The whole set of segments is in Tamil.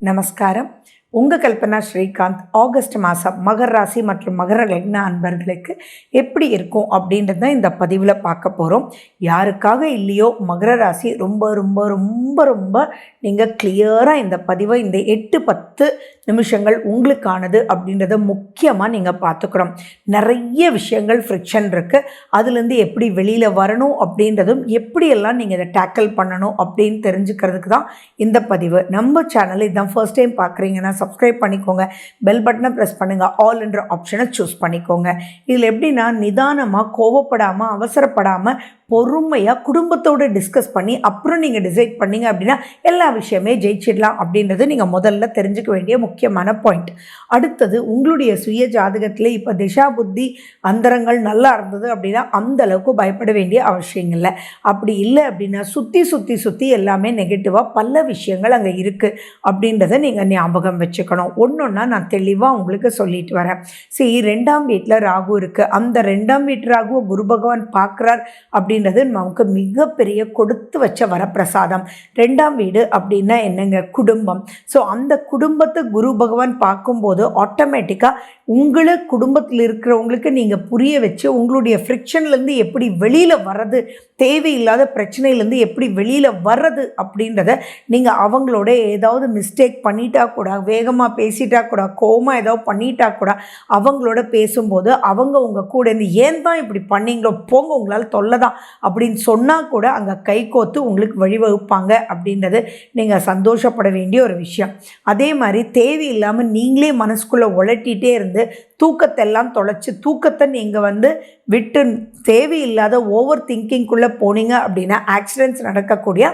நமஸ்காரம். உங்கள் கல்பனா ஸ்ரீகாந்த். ஆகஸ்ட் மாதம் மகர ராசி மற்றும் மகர லக்ன அன்பர்களுக்கு எப்படி இருக்கும் அப்படின்றது தான் இந்த பதிவில் பார்க்க போகிறோம். யாருக்காக இல்லையோ மகர ராசி ரொம்ப ரொம்ப ரொம்ப ரொம்ப நீங்கள் கிளியராக இந்த பதிவை இந்த 8-10 நிமிஷங்கள் உங்களுக்கானது அப்படின்றத முக்கியமாக நீங்கள் பார்த்துக்கிறோம். நிறைய விஷயங்கள் ஃப்ரிக்ஷன் இருக்குது. அதுலேருந்து எப்படி வெளியில் வரணும் அப்படின்றதும் எப்படியெல்லாம் நீங்கள் இதை டேக்கிள் பண்ணணும் அப்படின்னு தெரிஞ்சுக்கிறதுக்கு தான் இந்த பதிவு. நம்ம சேனல் இதுதான் ஃபர்ஸ்ட் டைம் பார்க்குறீங்கன்னா சப்ஸ்கிரைப் பண்ணிக்கோங்க. பெல் பட்டனை ப்ரெஸ் பண்ணுங்கள். ஆல் என்ற ஆப்ஷனை சூஸ் பண்ணிக்கோங்க. இதில் எப்படின்னா நிதானமாக, கோவப்படாமல், அவசரப்படாமல், பொறுமையாக குடும்பத்தோடு டிஸ்கஸ் பண்ணி அப்புறம் நீங்கள் டிசைட் பண்ணிங்க அப்படின்னா எல்லா விஷயமே ஜெயிச்சிடலாம் அப்படின்றது நீங்கள் முதல்ல தெரிஞ்சுக்க வேண்டிய முக்கியமான பாயிண்ட். அடுத்தது, உங்களுடைய சுய ஜாதகத்தில் இப்போ திஷா புத்தி அந்தரங்கள் நல்லா இருந்தது அப்படின்னா அந்த அளவுக்கு பயப்பட வேண்டிய அவசியம் இல்லை. அப்படி இல்லை அப்படின்னா சுற்றி எல்லாமே நெகட்டிவாக பல விஷயங்கள் அங்கே இருக்குது அப்படின்றத நீங்கள் ஞாபகம் வச்சுக்கணும். ஒன்றொன்னா நான் தெளிவாக உங்களுக்கு சொல்லிட்டு வரேன். சரி, 2ஆம் வீட்டில் ராகு இருக்குது. அந்த 2ஆம் வீட்டு ராகுவை குரு பகவான் பார்க்குறார் அப்படின்றது நமக்கு மிகப்பெரிய கொடுத்து வச்ச வரப்பிரசாதம். 2ஆம் வீடு அப்படின்னா என்னங்க? குடும்பம். ஸோ அந்த குடும்பத்தை குரு பகவான் பார்க்கும்போது ஆட்டோமேட்டிக்காக உங்களை குடும்பத்தில் இருக்கிறவங்களுக்கு நீங்கள் புரிய வச்சு உங்களுடைய ஃப்ரிக்ஷன்லேருந்து எப்படி வெளியில் வர்றது, தேவையில்லாத பிரச்சனையிலேருந்து எப்படி வெளியில் வர்றது அப்படின்றத நீங்கள் அவங்களோட ஏதாவது மிஸ்டேக் பண்ணிட்டா கூட, வேகமாக பேசிட்டா கூட, கோவமாக ஏதாவது பண்ணிட்டா கூட அவங்களோட பேசும்போது அவங்க உங்கள் கூட இருந்து ஏன் தான் இப்படி பண்ணீங்களோ, போங்க உங்களால் தொல்லை தான் அப்படின்னு சொன்னால் கூட அங்கே கை கோத்து உங்களுக்கு வழிவகுப்பாங்க அப்படின்றது நீங்கள் சந்தோஷப்பட வேண்டிய ஒரு விஷயம். அதே மாதிரி தேவையில்லாமல் நீங்களே மனசுக்குள்ளே உழட்டிகிட்டே இருந்து தூக்கத்தெல்லாம் தொலைச்சி தூக்கத்தை நீங்கள் விட்டு தேவையில்லாத ஓவர் திங்கிங்குள்ளே போனீங்க அப்படின்னா ஆக்சிடென்ட்ஸ் நடக்கக்கூடிய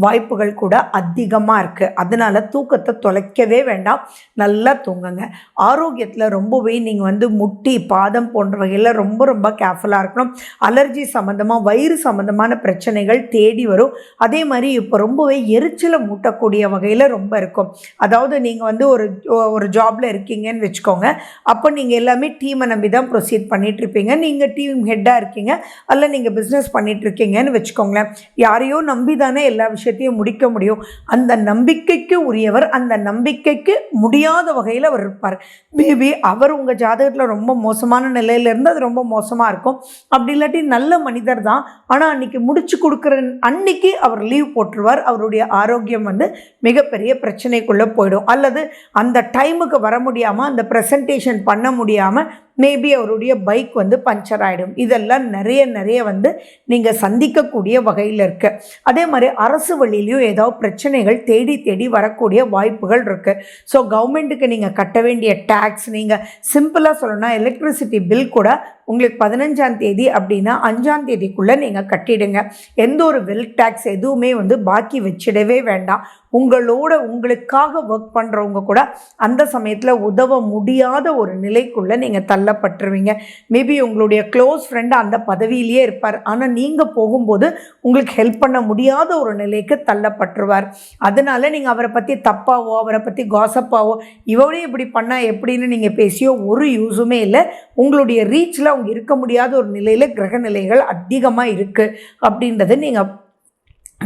வாய்ப்புகள் கூட அதிகமாக இருக்குது. அதனால் தூக்கத்தை தொலைக்கவே வேண்டாம், நல்லா தூங்குங்க. ஆரோக்கியத்தில் ரொம்பவே நீங்கள் முட்டி, பாதம் போன்ற வகையில் ரொம்ப ரொம்ப கேர்ஃபுல்லாக இருக்கணும். அலர்ஜி சம்மந்தமாக, வயிறு சம்மந்தமான பிரச்சனைகள் தேடி வரும். அதே மாதிரி இப்போ ரொம்பவே எரிச்சலை மூட்டக்கூடிய வகையில் ரொம்ப இருக்கும். அதாவது நீங்கள் ஒரு ஜாபில் இருக்கீங்கன்னு வச்சுக்கோங்க. அப்போ நீங்கள் எல்லாமே டீமை நம்பி தான் ப்ரொசீட் பண்ணிகிட்ருப்பீங்க. நீங்கள் டீம் ஹெட்டாக இருக்கீங்க அல்ல நீங்கள் பிஸ்னஸ் பண்ணிகிட்ருக்கீங்கன்னு வச்சுக்கோங்களேன். யாரையோ நம்பி தானே எல்லா விஷயத்தையும் முடிக்க முடியும். அந்த நம்பிக்கைக்கு உரியவர், அந்த நம்பிக்கைக்கு முடியாத வகையில் அவர் இருப்பார். மேபி அவர் உங்கள் ஜாதகத்தில் ரொம்ப மோசமான நிலையிலேருந்து அது ரொம்ப மோசமாக இருக்கும். அப்படி இல்லாட்டி நல்ல மனிதர் தான், ஆனால் அன்றைக்கி முடிச்சு கொடுக்குற அன்னைக்கு அவர் லீவ் போட்டுருவார். அவருடைய ஆரோக்கியம் மிகப்பெரிய பிரச்சனைக்குள்ளே போயிடும். அல்லது அந்த டைமுக்கு வர முடியாமல், அந்த ப்ரெசன்டேஷன் பண்ண முடியாமல் மேபி அவருடைய பைக் பஞ்சர் ஆகிடும். இதெல்லாம் நிறைய நீங்கள் சந்திக்கக்கூடிய வகையில் இருக்குது. அதே மாதிரி அரசு வழியிலையும் ஏதாவது பிரச்சனைகள் தேடி வரக்கூடிய வாய்ப்புகள் இருக்குது. ஸோ கவர்மெண்ட்டுக்கு நீங்கள் கட்ட வேண்டிய டேக்ஸ், நீங்கள் சிம்பிளாக சொல்லணும்னா எலக்ட்ரிசிட்டி பில் கூட உங்களுக்கு 15ஆம் தேதி அப்படின்னா 5ஆம் தேதிக்குள்ளே நீங்கள் கட்டிடுங்க. எந்த ஒரு வெல்த் டேக்ஸ் எதுவுமே பாக்கி வச்சிடவே வேண்டாம். உங்களுக்காக ஒர்க் பண்ணுறவங்க கூட அந்த சமயத்தில் உதவ முடியாத ஒரு நிலைக்குள்ளே நீங்கள் தள்ளப்பட்டுருவீங்க. மேபி உங்களுடைய க்ளோஸ் ஃப்ரெண்டு அந்த பதவியிலேயே இருப்பார், ஆனால் நீங்கள் போகும்போது உங்களுக்கு ஹெல்ப் பண்ண முடியாத ஒரு நிலைக்கு தள்ளப்பட்டுருவார். அதனால் நீங்கள் அவரை பற்றி தப்பாவோ, அவரை பற்றி காசப்பாவோ, இவனே இப்படி பண்ணால் எப்படின்னு நீங்கள் பேசியோ ஒரு யூஸுமே இல்லை. உங்களுடைய ரீச்சில் அவங்க இருக்க முடியாத ஒரு நிலையில் கிரக நிலைகள் அதிகமாக இருக்குது அப்படின்றத நீங்கள்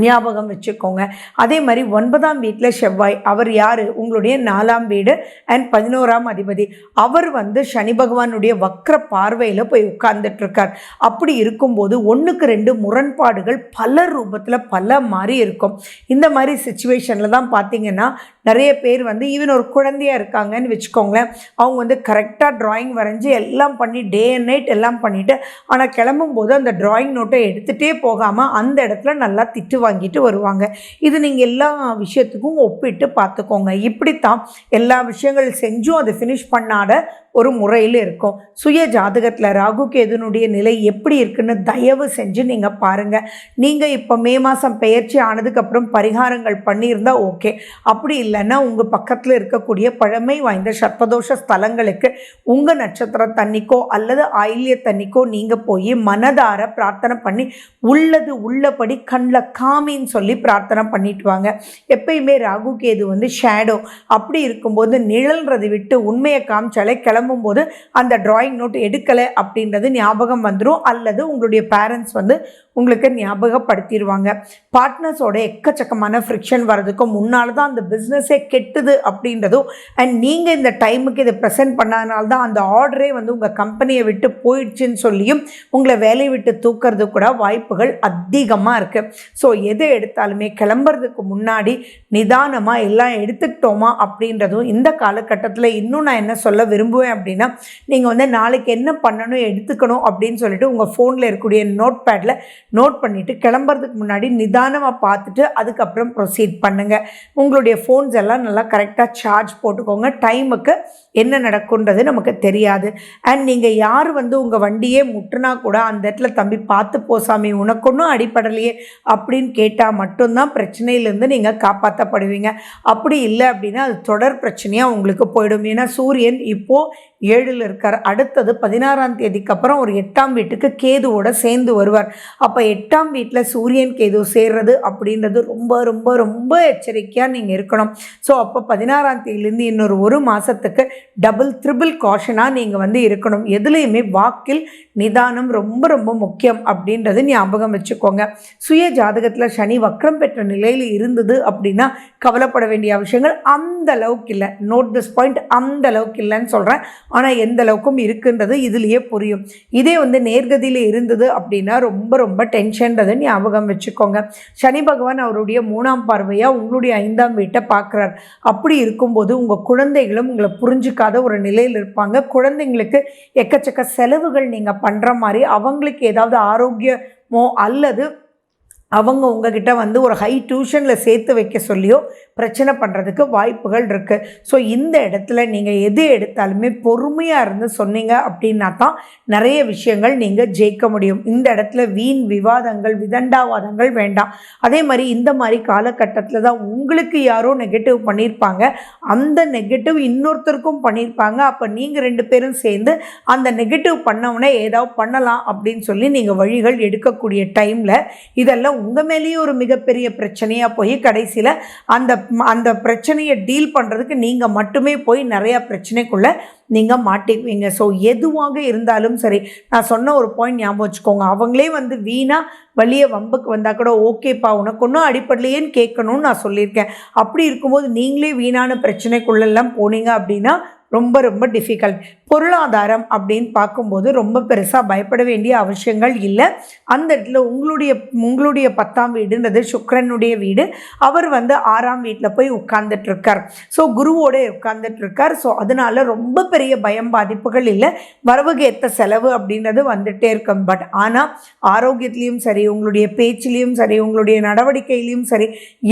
ஞாபகம் வச்சுக்கோங்க. அதே மாதிரி 9ஆம் வீட்டில் செவ்வாய், அவர் யார்? உங்களுடைய 4ஆம் வீடு அண்ட் 11ஆம் அதிபதி. அவர் சனி பகவானுடைய வக்ர பார்வையில் போய் உட்கார்ந்துட்டுருக்கார். அப்படி இருக்கும்போது 1க்கு 2 முரண்பாடுகள் பல ரூபத்தில் பல மாதிரி இருக்கும். இந்த மாதிரி சுச்சுவேஷனில் தான் பார்த்தீங்கன்னா நிறைய பேர் ஈவன் ஒரு குழந்தையாக இருக்காங்கன்னு வச்சுக்கோங்களேன். அவங்க கரெக்டாக ட்ராயிங் வரைஞ்சி எல்லாம் பண்ணி டே அண்ட் நைட் எல்லாம் பண்ணிவிட்டு, ஆனால் கிளம்பும்போது அந்த ட்ராயிங் நோட்டை எடுத்துகிட்டே போகாமல் அந்த இடத்துல நல்லா திட்டு வாங்கிட்டு வருவாங்க. இது நீங்கள் எல்லா விஷயத்துக்கும் ஒப்பிட்டு பார்த்துக்கோங்க. இப்படித்தான் எல்லா விஷயங்கள் செஞ்சும் அது ஃபினிஷ் பண்ணாத ஒரு முறையில் இருக்கும். சுய ஜாதகத்தில் ராகு கேதுனுடைய நிலை எப்படி இருக்குன்னு தயவு செஞ்சு நீங்கள் பாருங்கள். நீங்கள் இப்போ மே மாதம் பெயர்ச்சி ஆனதுக்கப்புறம் பரிகாரங்கள் பண்ணியிருந்தால் ஓகே. அப்படி இல்லைன்னா உங்கள் பக்கத்தில் இருக்கக்கூடிய பழமை வாய்ந்த சர்ப்பதோஷ ஸ்தலங்களுக்கு உங்கள் நட்சத்திரம் தண்ணிக்கோ அல்லது ஆயில்ய தண்ணிக்கோ நீங்கள் போய் மனதார பிரார்த்தனை பண்ணி உள்ளது உள்ளபடி கண்ணில் காமின்னு சொல்லி பிரார்த்தனை பண்ணிட்டு வாங்க. எப்பயுமே ராகு கேது ஷேடோ. அப்படி இருக்கும்போது நிழல்றதை விட்டு உண்மையை காமிச்சாலே கிளம்ப கிளம்பும்போது அந்த டிராயிங் நோட் எடுக்கலை அப்படின்றது ஞாபகம் வந்துடும், அல்லது உங்களுடைய பேரண்ட்ஸ் வந்து உங்களுக்கு ஞாபகப்படுத்திடுவாங்க. பார்ட்னர்ஸோட எக்கச்சக்கமான ஃப்ரிக்ஷன் வர்றதுக்கும் முன்னால் தான் அந்த பிஸ்னஸே கெட்டுது அப்படின்றதும், அண்ட் நீங்கள் இந்த டைமுக்கு இதை ப்ரெசென்ட் பண்ணாதனால தான் அந்த ஆர்டரே வந்து உங்கள் கம்பெனியை விட்டு போயிடுச்சுன்னு சொல்லியும் உங்களை வேலையை விட்டு தூக்கிறது கூட வாய்ப்புகள் அதிகமாக இருக்குது. ஸோ எதை எடுத்தாலுமே கிளம்புறதுக்கு முன்னாடி நிதானமாக எல்லாம் எடுத்துக்கிட்டோமா அப்படின்றதும் இந்த காலகட்டத்தில் இன்னும் நான் என்ன சொல்ல விரும்புவேன் அப்படின்னா, நீங்கள் வந்து நாளைக்கு என்ன பண்ணணும் எடுத்துக்கணும் அப்படின்னு சொல்லிட்டு உங்கள் ஃபோனில் இருக்கக்கூடிய நோட் பேடில் நோட் பண்ணிவிட்டு கிளம்புறதுக்கு முன்னாடி நிதானமாக பார்த்துட்டு அதுக்கப்புறம் ப்ரொசீட் பண்ணுங்கள். உங்களுடைய ஃபோன்ஸ் எல்லாம் நல்லா கரெக்டாக சார்ஜ் போட்டுக்கோங்க. டைமுக்கு என்ன நடக்குன்றது நமக்கு தெரியாது. அண்ட் நீங்கள் யார் வந்து உங்கள் வண்டியே முட்டுனா கூட அந்த இடத்துல தம்பி பார்த்து போசாமி உனக்கு ஒன்றும் அடிப்படலையே அப்படின்னு கேட்டால் மட்டும்தான் பிரச்சனையிலேருந்து நீங்கள் காப்பாற்றப்படுவீங்க. அப்படி இல்லை அப்படின்னா அது தொடர் பிரச்சனையாக உங்களுக்கு போயிடும். ஏன்னா சூரியன் இப்போது 7ல் இருக்கார். அடுத்தது 16ஆம் தேதிக்கு அப்புறம் ஒரு 8ஆம் வீட்டுக்கு கேதுவோட சேர்ந்து வருவார். அப்போ 8ஆம் வீட்டில் சூரியன் கேது சேர்றது அப்படின்றது ரொம்ப ரொம்ப ரொம்ப எச்சரிக்கையாக நீங்கள் இருக்கணும். ஸோ அப்போ 16ஆம் தேதியிலேருந்து இன்னொரு 1 மாதத்துக்கு டபுள் ட்ரிபிள் காஷனாக நீங்கள் வந்து இருக்கணும். எதுலேயுமே வாக்கில் நிதானம் ரொம்ப ரொம்ப முக்கியம் அப்படின்றது ஞாபகம் வச்சுக்கோங்க. சுய ஜாதகத்தில் சனி வக்ரம் பெற்ற நிலையில் இருந்தது அப்படின்னா கவலைப்பட வேண்டிய விஷயங்கள் அந்த அளவுக்கு இல்லை. நோட் திஸ் பாயிண்ட், அந்த அளவுக்கு இல்லைன்னு சொல்கிறேன். ஆனால் எந்த அளவுக்கும் இருக்குன்றது இதுலேயே புரியும். இதே வந்து நேர்கதியில் இருந்தது அப்படின்னா ரொம்ப ரொம்ப டென்ஷன்றது ஞாபகம் வச்சுக்கோங்க. சனி பகவான் அவருடைய 3ஆம் பார்வையாக உங்களுடைய 5ஆம் வீட்டை பார்க்குறார். அப்படி இருக்கும்போது உங்கள் குழந்தைகளும் உங்களை புரிஞ்சிக்காத ஒரு நிலையில் இருப்பாங்க. குழந்தைங்களுக்கு எக்கச்சக்க செலவுகள் நீங்கள் பண்ணுற மாதிரி, அவங்களுக்கு ஏதாவது ஆரோக்கியமோ அல்லது அவங்க உங்ககிட்ட வந்து ஒரு ஹை டியூஷனில் சேர்த்து வைக்க சொல்லியோ பிரச்சனை பண்ணுறதுக்கு வாய்ப்புகள் இருக்குது. ஸோ இந்த இடத்துல நீங்கள் எது எடுத்தாலுமே பொறுமையாக இருந்து சொன்னீங்க அப்படின்னா தான் நிறைய விஷயங்கள் நீங்கள் ஜெயிக்க முடியும். இந்த இடத்துல வீண் விவாதங்கள் விதண்டாவாதங்கள் வேண்டாம். அதே மாதிரி இந்த மாதிரி காலகட்டத்தில் தான் உங்களுக்கு யாரோ நெகட்டிவ் பண்ணியிருப்பாங்க, அந்த நெகட்டிவ் இன்னொருத்தருக்கும் பண்ணியிருப்பாங்க. அப்போ நீங்கள் 2 பேரும் சேர்ந்து அந்த நெகட்டிவ் பண்ணவனே ஏதாவது பண்ணலாம் அப்படின்னு சொல்லி நீங்கள் வழிகள் எடுக்கக்கூடிய டைமில் இதெல்லாம் உங்கள் மேலேயே ஒரு மிகப்பெரிய பிரச்சனையாக போய் கடைசியில் அந்த பிரச்சனையை டீல் பண்ணுறதுக்கு நீங்கள் மட்டுமே போய் நிறையா பிரச்சனைக்குள்ளே நீங்கள் மாட்டிக்குவீங்க. ஸோ எதுவாக இருந்தாலும் சரி, நான் சொன்ன ஒரு பாயிண்ட் ஞாபகம் வச்சுக்கோங்க. அவங்களே வந்து வீணாக வழியை வம்புக்கு வந்தால் கூட ஓகேப்பா உனக்கு ஒன்றும் அடிப்படலையேன்னு கேட்கணும்னு நான் சொல்லியிருக்கேன். அப்படி இருக்கும்போது நீங்களே வீணான பிரச்சனைக்குள்ளெல்லாம் போனீங்க அப்படின்னா ரொம்ப ரொம்ப டிஃபிகல்ட். பொருளாதாரம் அப்படின்னு பார்க்கும்போது ரொம்ப பெருசாக பயப்பட வேண்டிய அவசியங்கள் இல்லை. அந்த இடத்துல உங்களுடைய 10ஆம் வீடுன்றது சுக்கிரனுடைய வீடு. அவர் வந்து 6ஆம் வீட்டில் போய் உட்கார்ந்துட்டுருக்கார். ஸோ குருவோடு உட்கார்ந்துட்டுருக்கார். ஸோ அதனால் ரொம்ப பெரிய பயம் பாதிப்புகள் இல்லை. வரவுக்கு ஏற்ற செலவு அப்படின்றது வந்துகிட்டே இருக்கும். பட் ஆனால் ஆரோக்கியத்துலேயும் சரி, உங்களுடைய பேச்சிலையும் சரி, உங்களுடைய நடவடிக்கையிலையும் சரி,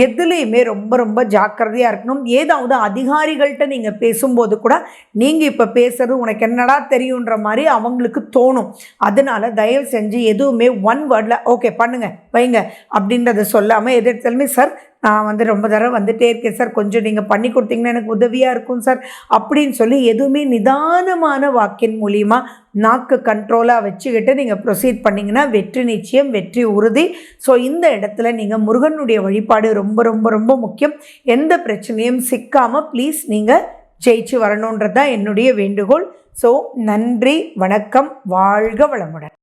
எதுலேயுமே ரொம்ப ரொம்ப ஜாக்கிரதையாக இருக்கணும். ஏதாவது அதிகாரிகள்கிட்ட நீங்கள் பேசும்போது கூட நீங்கள் இப்போ பேசுகிறது உனக்கு என்னடா தெரியுன்ற மாதிரி அவங்களுக்கு தோணும். அதனால தயவு செஞ்சு எதுவுமே ஒன் வேர்டில் ஓகே பண்ணுங்க வைங்க அப்படின்றத சொல்லாமல் எது எடுத்தாலுமே சார் நான் வந்து ரொம்ப தடவை வந்துகிட்டே இருக்கேன் சார், கொஞ்சம் நீங்கள் பண்ணி கொடுத்தீங்கன்னா எனக்கு உதவியாக இருக்கும் சார் அப்படின்னு சொல்லி எதுவுமே நிதானமான வாக்கின் மூலிமா நாக்கு கண்ட்ரோலாக வச்சுக்கிட்டு நீங்கள் ப்ரொசீட் பண்ணிங்கன்னா வெற்றி நிச்சயம், வெற்றி உறுதி. ஸோ இந்த இடத்துல நீங்கள் முருகனுடைய வழிபாடு ரொம்ப ரொம்ப ரொம்ப முக்கியம். எந்த பிரச்சனையும் சிக்காமல் ப்ளீஸ் நீங்கள் ஜெயிச்சு வரணுன்றது தான் என்னுடைய வேண்டுகோள். ஸோ நன்றி, வணக்கம், வாழ்க வளமுடன்.